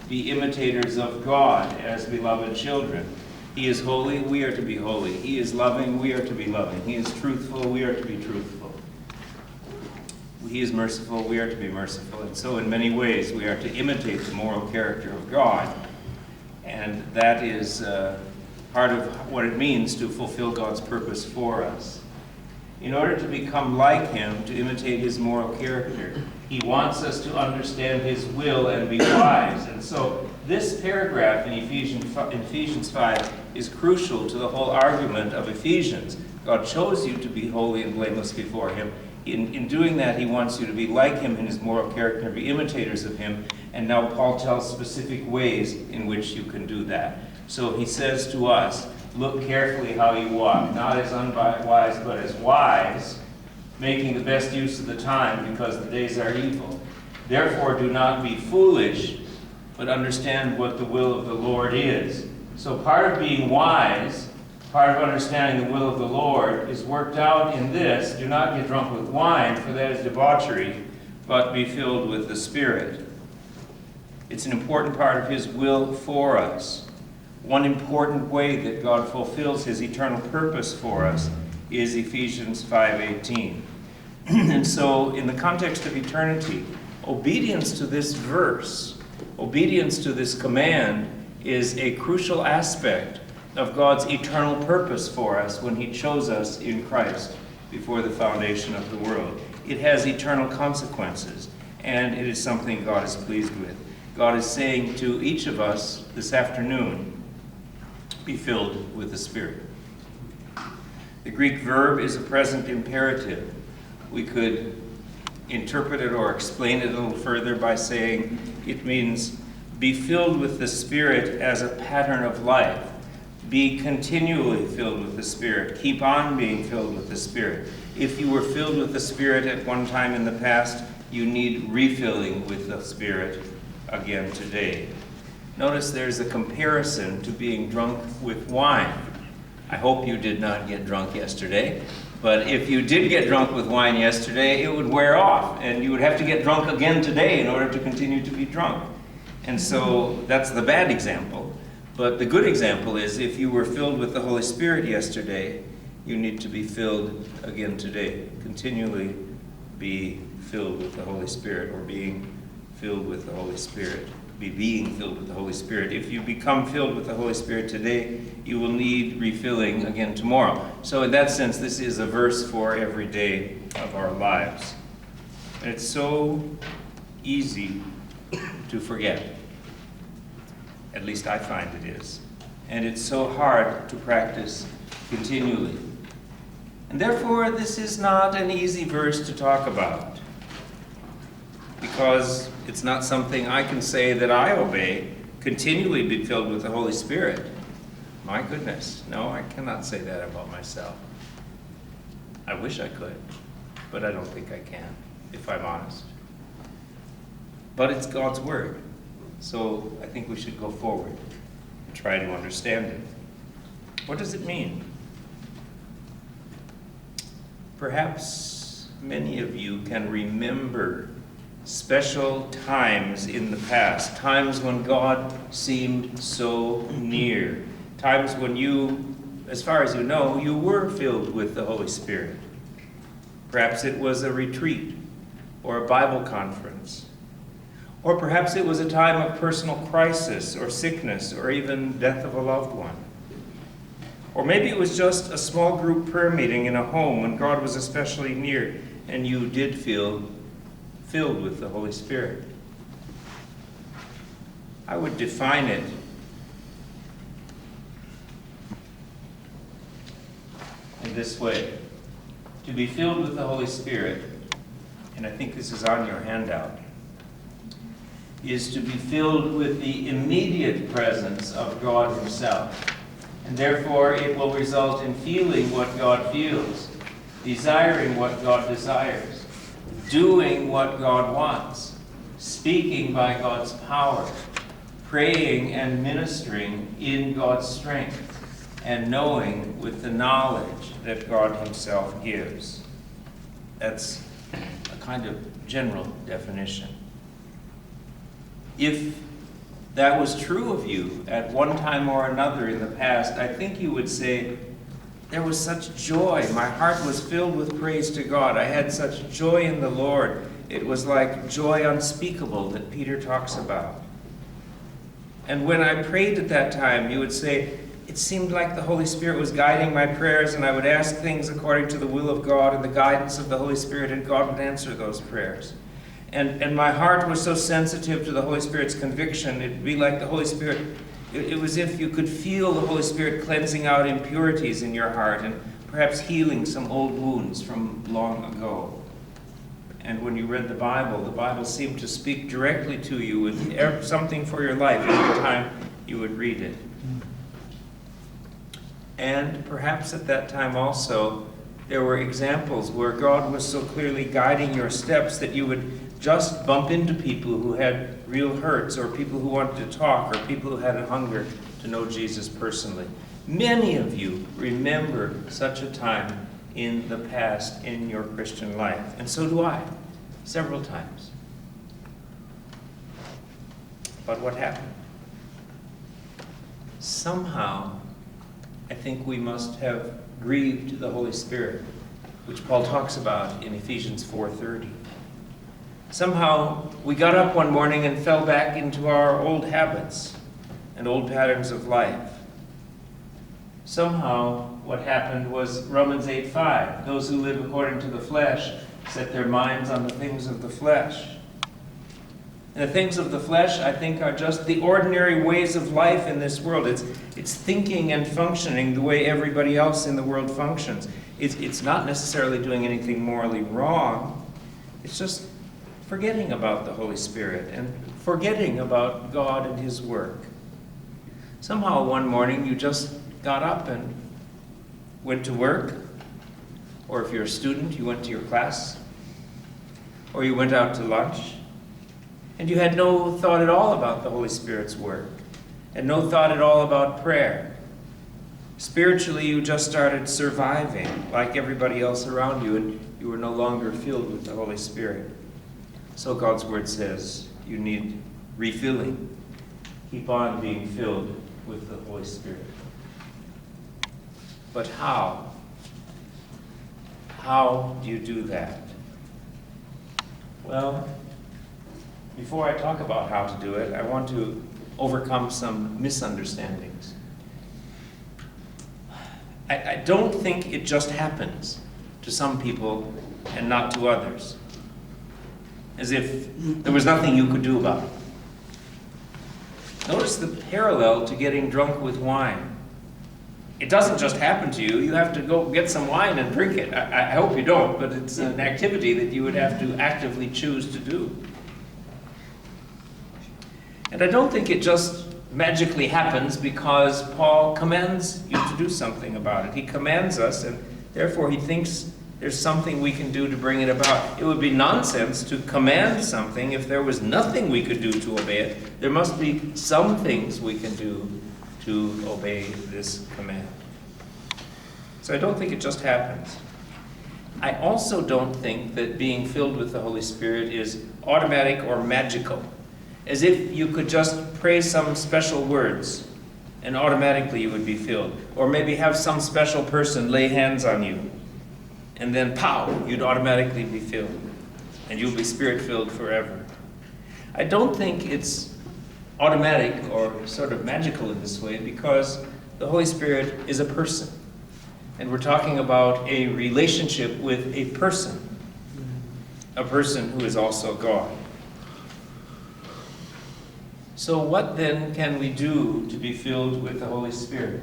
be imitators of God as beloved children. He is holy, we are to be holy. He is loving, we are to be loving. He is truthful, we are to be truthful. He is merciful, we are to be merciful. And so in many ways we are to imitate the moral character of God. And that is part of what it means to fulfill God's purpose for us. In order to become like him, to imitate his moral character, he wants us to understand his will and be wise. And so this paragraph in Ephesians 5 is crucial to the whole argument of Ephesians. God chose you to be holy and blameless before him. In doing that, he wants you to be like him in his moral character, be imitators of him. And now Paul tells specific ways in which you can do that. So he says to us, look carefully how you walk, not as unwise, but as wise, making the best use of the time, because the days are evil. Therefore, do not be foolish, but understand what the will of the Lord is. So part of being wise, part of understanding the will of the Lord, is worked out in this: do not get drunk with wine, for that is debauchery, but be filled with the Spirit. It's an important part of his will for us. One important way that God fulfills his eternal purpose for us is Ephesians 5:18. And so, in the context of eternity, obedience to this verse, obedience to this command, is a crucial aspect of God's eternal purpose for us when he chose us in Christ before the foundation of the world. It has eternal consequences, and it is something God is pleased with. God is saying to each of us this afternoon, be filled with the Spirit. The Greek verb is a present imperative. We could interpret it or explain it a little further by saying it means be filled with the Spirit as a pattern of life. Be continually filled with the Spirit. Keep on being filled with the Spirit. If you were filled with the Spirit at one time in the past, you need refilling with the Spirit again today. Notice there's a comparison to being drunk with wine. I hope you did not get drunk yesterday, but if you did get drunk with wine yesterday, it would wear off, and you would have to get drunk again today in order to continue to be drunk. And so that's the bad example. But the good example is if you were filled with the Holy Spirit yesterday, you need to be filled again today. Continually be filled with the Holy Spirit, or being filled with the Holy Spirit. Being filled with the Holy Spirit. If you become filled with the Holy Spirit today, you will need refilling again tomorrow. So in that sense, this is a verse for every day of our lives. And it's so easy to forget. At least I find it is. And it's so hard to practice continually. And therefore, this is not an easy verse to talk about, because it's not something I can say that I obey, continually be filled with the Holy Spirit. My goodness, no, I cannot say that about myself. I wish I could, but I don't think I can, if I'm honest. But it's God's Word, so I think we should go forward and try to understand it. What does it mean? Perhaps many of you can remember special times in the past, times when God seemed so near, times when you, as far as you know, you were filled with the Holy Spirit. Perhaps it was a retreat or a Bible conference, or perhaps it was a time of personal crisis or sickness or even death of a loved one. Or maybe it was just a small group prayer meeting in a home when God was especially near and you did feel filled with the Holy Spirit. I would define it in this way. To be filled with the Holy Spirit, and I think this is on your handout, is to be filled with the immediate presence of God himself. And therefore it will result in feeling what God feels, desiring what God desires, doing what God wants, speaking by God's power, praying and ministering in God's strength, and knowing with the knowledge that God himself gives. That's a kind of general definition. If that was true of you at one time or another in the past, I think you would say, there was such joy. My heart was filled with praise to God. I had such joy in the Lord. It was like joy unspeakable that Peter talks about. And when I prayed at that time, you would say, it seemed like the Holy Spirit was guiding my prayers, and I would ask things according to the will of God and the guidance of the Holy Spirit, and God would answer those prayers. And my heart was so sensitive to the Holy Spirit's conviction, it'd be like the Holy Spirit, it was as if you could feel the Holy Spirit cleansing out impurities in your heart and perhaps healing some old wounds from long ago. And when you read the Bible seemed to speak directly to you with something for your life every time you would read it. And perhaps at that time also, there were examples where God was so clearly guiding your steps that you would just bump into people who had real hurts, or people who wanted to talk, or people who had a hunger to know Jesus personally. Many of you remember such a time in the past in your Christian life, and so do I, several times. But what happened? Somehow, I think we must have grieved the Holy Spirit, which Paul talks about in Ephesians 4:30. Somehow, we got up one morning and fell back into our old habits and old patterns of life. Somehow, what happened was Romans 8:5. Those who live according to the flesh set their minds on the things of the flesh. And the things of the flesh, I think, are just the ordinary ways of life in this world. It's thinking and functioning the way everybody else in the world functions. It's not necessarily doing anything morally wrong. It's just forgetting about the Holy Spirit and forgetting about God and His work. Somehow one morning you just got up and went to work, or if you're a student, you went to your class, or you went out to lunch, and you had no thought at all about the Holy Spirit's work, and no thought at all about prayer. Spiritually, you just started surviving like everybody else around you, and you were no longer filled with the Holy Spirit. So God's Word says you need refilling. Keep on being filled with the Holy Spirit. But how? How do you do that? Well, before I talk about how to do it, I want to overcome some misunderstandings. I don't think it just happens to some people and not to others, as if there was nothing you could do about it. Notice the parallel to getting drunk with wine. It doesn't just happen to you. You have to go get some wine and drink it. I hope you don't, but it's an activity that you would have to actively choose to do. And I don't think it just magically happens because Paul commands you to do something about it. He commands us, and therefore he thinks there's something we can do to bring it about. It would be nonsense to command something if there was nothing we could do to obey it. There must be some things we can do to obey this command. So I don't think it just happens. I also don't think that being filled with the Holy Spirit is automatic or magical, as if you could just pray some special words and automatically you would be filled. Or maybe have some special person lay hands on you, and then pow, you'd automatically be filled, and you'll be Spirit-filled forever. I don't think it's automatic or sort of magical in this way, because the Holy Spirit is a person. And we're talking about a relationship with a person who is also God. So what then can we do to be filled with the Holy Spirit?